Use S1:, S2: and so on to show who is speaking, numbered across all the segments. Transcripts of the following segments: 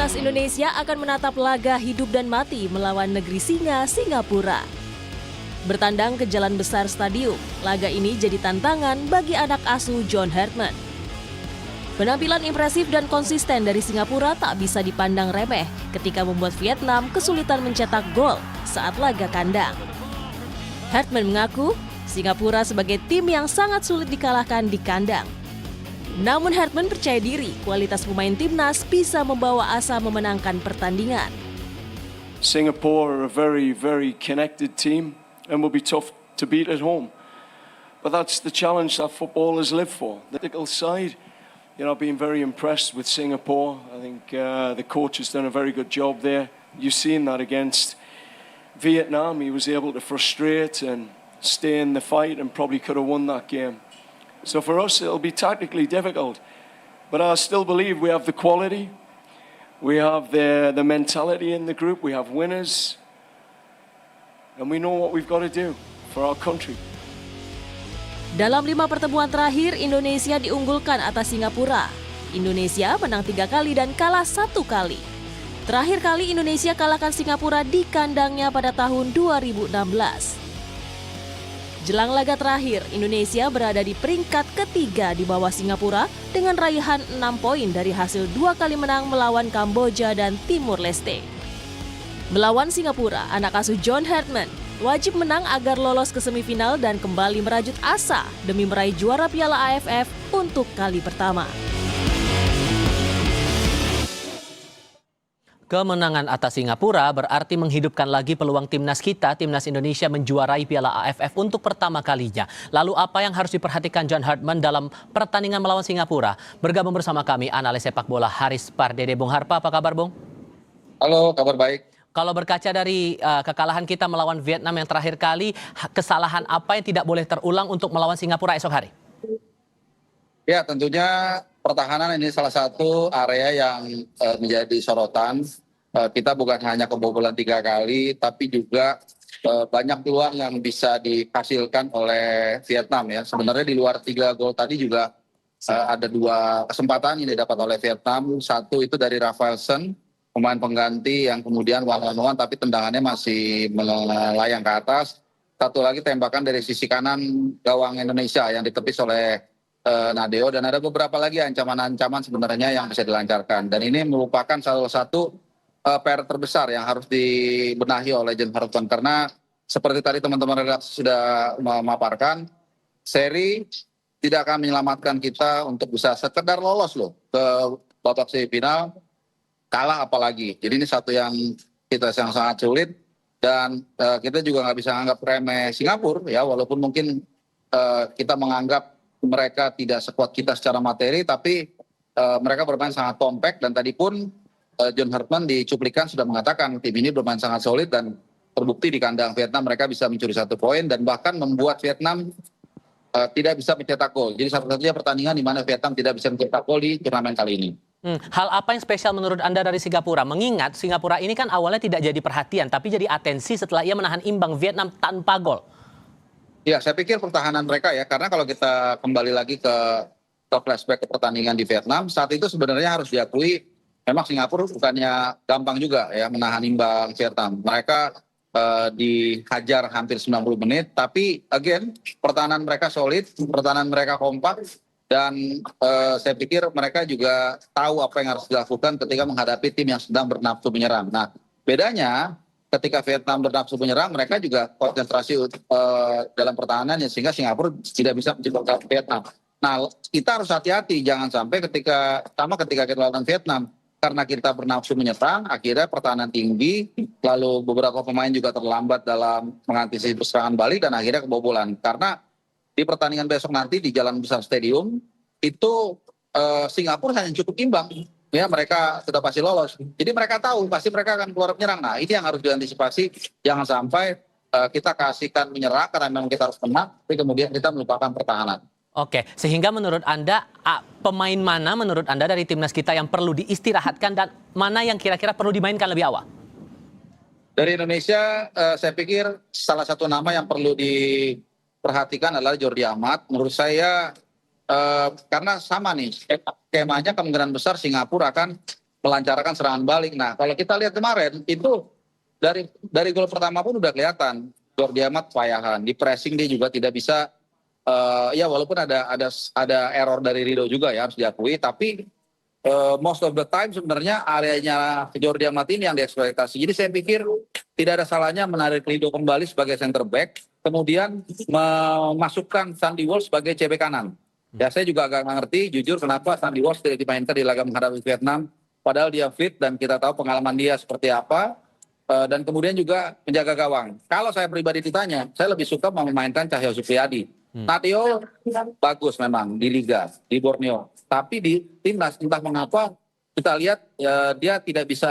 S1: Timnas Indonesia akan menatap laga hidup dan mati melawan negeri singa Singapura. Bertandang ke Jalan Besar Stadium, laga ini jadi tantangan bagi anak asuh John Hartman. Penampilan impresif dan konsisten dari Singapura tak bisa dipandang remeh ketika membuat Vietnam kesulitan mencetak gol saat laga kandang. Hartman mengaku Singapura sebagai tim yang sangat sulit dikalahkan di kandang. Namun Hartman percaya diri kualitas pemain timnas bisa membawa asa memenangkan pertandingan.
S2: Singapore are a very, very connected team and will be tough to beat at home. But that's the challenge that footballers live for. The tactical side, I've been very impressed with Singapore. I think the coach has done a very good job there. You've seen that against Vietnam. He was able to frustrate and stay in the fight and probably could have won that game. So for us, it'll be tactically difficult. But I still believe we have the quality. We have the mentality in the group. We have winners. And we know what we've got to do for our country.
S1: Dalam 5 pertemuan terakhir, Indonesia diunggulkan atas Singapura. Indonesia menang 3 kali dan kalah 1 kali. Terakhir kali Indonesia kalahkan Singapura di kandangnya pada tahun 2016. Jelang laga terakhir, Indonesia berada di peringkat ketiga di bawah Singapura dengan raihan 6 poin dari hasil 2 kali menang melawan Kamboja dan Timur Leste. Melawan Singapura, anak asuh John Hartman wajib menang agar lolos ke semifinal dan kembali merajut asa demi meraih juara Piala AFF untuk kali pertama.
S3: Kemenangan atas Singapura berarti menghidupkan lagi peluang timnas kita, timnas Indonesia menjuarai Piala AFF untuk pertama kalinya. Lalu apa yang harus diperhatikan John Hartman dalam pertandingan melawan Singapura? Bergabung bersama kami analis sepak bola Haris Pardede. Bung Harpa, apa kabar Bung?
S4: Halo, kabar baik.
S3: Kalau berkaca dari kekalahan kita melawan Vietnam yang terakhir kali, kesalahan apa yang tidak boleh terulang untuk melawan Singapura esok hari?
S4: Ya, tentunya pertahanan ini salah satu area yang menjadi sorotan. Kita bukan hanya kebobolan 3 kali, tapi juga banyak peluang yang bisa dihasilkan oleh Vietnam ya. Sebenarnya di luar 3 gol tadi juga ada 2 kesempatan yang didapat oleh Vietnam. Satu itu dari Rafaelsen, pemain pengganti yang kemudian one-on-one tapi tendangannya masih melayang ke atas. Satu lagi tembakan dari sisi kanan gawang Indonesia yang ditepis oleh Nadeo, dan ada beberapa lagi ancaman-ancaman sebenarnya yang bisa dilancarkan. Dan ini merupakan salah satu PR terbesar yang harus dibenahi oleh John Hartman, karena seperti tadi teman-teman redaksi sudah memaparkan, seri tidak akan menyelamatkan kita untuk bisa sekedar lolos loh ke babak semifinal, kalah apalagi. Jadi ini satu yang kita sangat sulit, dan kita juga nggak bisa anggap remeh Singapura ya, walaupun mungkin kita menganggap mereka tidak sekuat kita secara materi, tapi mereka bermain sangat kompak. Dan tadi pun John Hartman di cuplikan sudah mengatakan tim ini bermain sangat solid, dan terbukti di kandang Vietnam mereka bisa mencuri 1 poin dan bahkan membuat Vietnam tidak bisa mencetak gol. Jadi satu-satunya pertandingan di mana Vietnam tidak bisa mencetak gol di turnamen kali ini.
S3: Hal apa yang spesial menurut Anda dari Singapura? Mengingat Singapura ini kan awalnya tidak jadi perhatian, tapi jadi atensi setelah ia menahan imbang Vietnam tanpa gol.
S4: Ya, saya pikir pertahanan mereka ya, karena kalau kita kembali lagi ke flashback ke pertandingan di Vietnam, saat itu sebenarnya harus diakui memang Singapura bukannya gampang juga ya menahan imbang Vietnam. Mereka dihajar hampir 90 menit, tapi again pertahanan mereka solid, pertahanan mereka kompak, dan saya pikir mereka juga tahu apa yang harus dilakukan ketika menghadapi tim yang sedang bernafsu menyerang. Nah, bedanya ketika Vietnam bernafsu menyerang, mereka juga konsentrasi dalam pertahanannya, sehingga Singapura tidak bisa menciptakan Vietnam. Nah, kita harus hati-hati, jangan sampai ketika kita lawan Vietnam, karena kita bernafsu menyerang, akhirnya pertahanan tinggi, lalu beberapa pemain juga terlambat dalam mengantisipasi serangan balik, dan akhirnya kebobolan. Karena di pertandingan besok nanti di Jalan Besar Stadium, itu Singapura hanya cukup imbang. Ya, mereka sudah pasti lolos. Jadi mereka tahu pasti mereka akan keluar menyerang. Nah, ini yang harus diantisipasi. Jangan sampai kita kasihkan menyerang karena memang kita harus menang, tapi kemudian kita melupakan pertahanan.
S3: Oke, sehingga menurut Anda pemain mana menurut Anda dari timnas kita yang perlu diistirahatkan dan mana yang kira-kira perlu dimainkan lebih awal?
S4: Dari Indonesia, saya pikir salah satu nama yang perlu diperhatikan adalah Jordi Amat. Menurut saya karena sama nih skemanya, kemungkinan besar Singapura akan melancarkan serangan balik. Nah, kalau kita lihat kemarin itu dari gol pertama pun udah kelihatan Jordi Amat payahan, di pressing dia juga tidak bisa. Ya walaupun ada error dari Rido juga ya harus diakui, tapi most of the time sebenarnya areanya Jordi Amat ini yang dieksploitasi. Jadi saya pikir tidak ada salahnya menarik Rido kembali sebagai center back, kemudian memasukkan Sandy Walsh sebagai CB kanan. Ya saya juga agak nggak ngerti jujur kenapa Sandy Walsh tidak dimainkan di laga menghadapi Vietnam, padahal dia fit dan kita tahu pengalaman dia seperti apa. Dan kemudian juga penjaga gawang. Kalau saya pribadi ditanya, saya lebih suka memainkan Cahyo Supriyadi. Natio bagus memang di Liga, di Borneo. Tapi di timnas entah mengapa kita lihat dia tidak bisa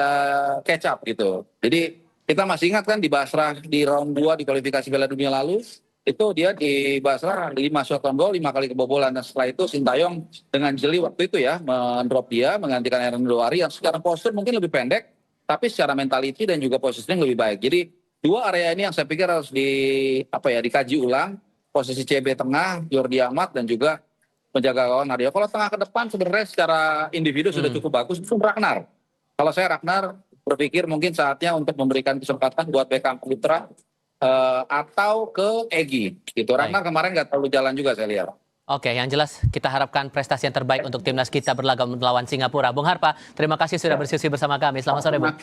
S4: catch up gitu. Jadi kita masih ingat kan di Basrah di round 2 di kualifikasi Piala Dunia lalu, itu dia di Basrah 5 shot on goal, 5 kali kebobolan. Dan setelah itu Sintayong dengan jeli waktu itu ya mendrop dia, menggantikan Aaron Luari yang secara postur mungkin lebih pendek, tapi secara mentality dan juga posisinya lebih baik. Jadi dua area ini yang saya pikir harus dikaji ulang. Posisi CB tengah, Jordi Amat dan juga penjaga gawang Nadio. Kalau tengah ke depan sebenarnya secara individu sudah cukup bagus. Itu Ragnar. Kalau saya Ragnar berpikir mungkin saatnya untuk memberikan kesempatan buat Beckham Putra atau ke Egy. Gitu. Ragnar kemarin nggak terlalu jalan juga saya lihat.
S3: Oke, yang jelas kita harapkan prestasi yang terbaik untuk timnas kita berlaga melawan Singapura. Bung Harpa, terima kasih sudah berdiskusi bersama kami. Selamat sore, Bung.